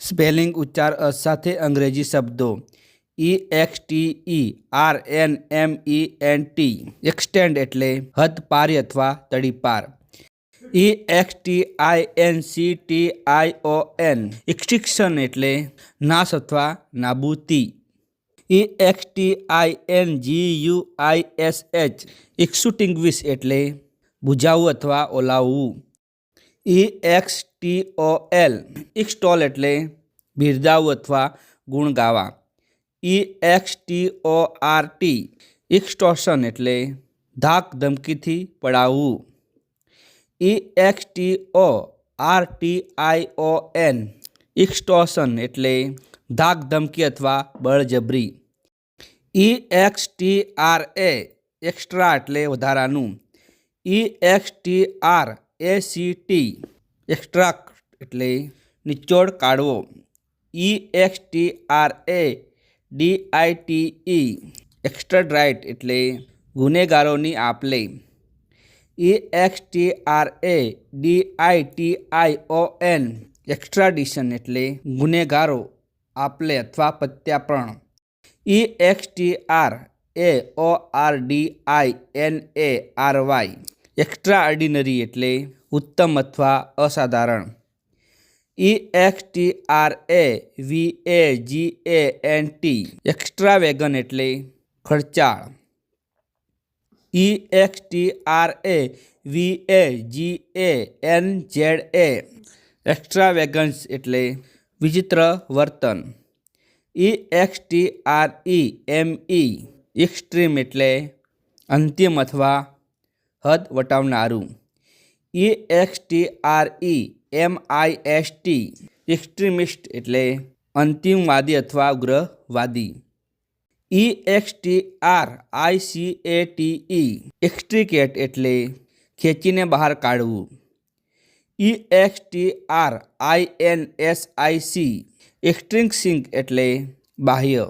Spelling ઉચ્ચાર સાથે અંગ્રેજી શબ્દો EXTERNMENT એક્સટેન્ડ એટલે હદ પારી અથવા તડીપાર. EXTINCTION એક્સટિંક્શન એટલે નાશ અથવા નાબૂદી. EXTINGUISH એક્સટિંગ્વિશ એટલે બુઝાવવું અથવા ઓલાવવું. EXTOL એક્સટોલ એટલે બિરદાવવું અથવા ગુણ ગાવા. EXTORT એક્સટોર્શન એટલે ધાક ધમકીથી પડાવવું. EXTORTION એક્સટોર્શન એટલે ધાક ધમકી અથવા બળજબરી. EXTRA એક્સ્ટ્રા એટલે વધારાનું. EXTRACT એક્સ્ટ્રાક્ટ એટલે નિચોડ કાઢવો. EXTRADITE એક્સ્ટ્રાડાઇટ એટલે ગુનેગારોની આપલે. EXTRADITION એક્સ્ટ્રાડિશન એટલે ગુનેગારો આપલે અથવા પ્રત્યાર્પણ. EXTRAORDINARY એક્સ્ટ્રાઓર્ડિનરી એટલે ઉત્તમ અથવા અસાધારણ. EXTRAVAGANT એક્સ્ટ્રાવેગન એટલે ખર્ચાળ. EXTRAVAGANZA એક્સ્ટ્રાવેગન્સ એટલે વિચિત્ર વર્તન. EXTREME એક્સ્ટ્રીમ એટલે અંતિમ અથવા હદ વટાવનારું. EXTREMIST એક્સ્ટ્રીમિસ્ટ એટલે અંતિમવાદી અથવા ઉગ્રવાદી. EXTRICATE એક્સ્ટ્રીકેટ એટલે ખેંચીને બહાર કાઢવું. EXTRINSIC એક્સ્ટ્રિન્સિક એટલે બાહ્ય.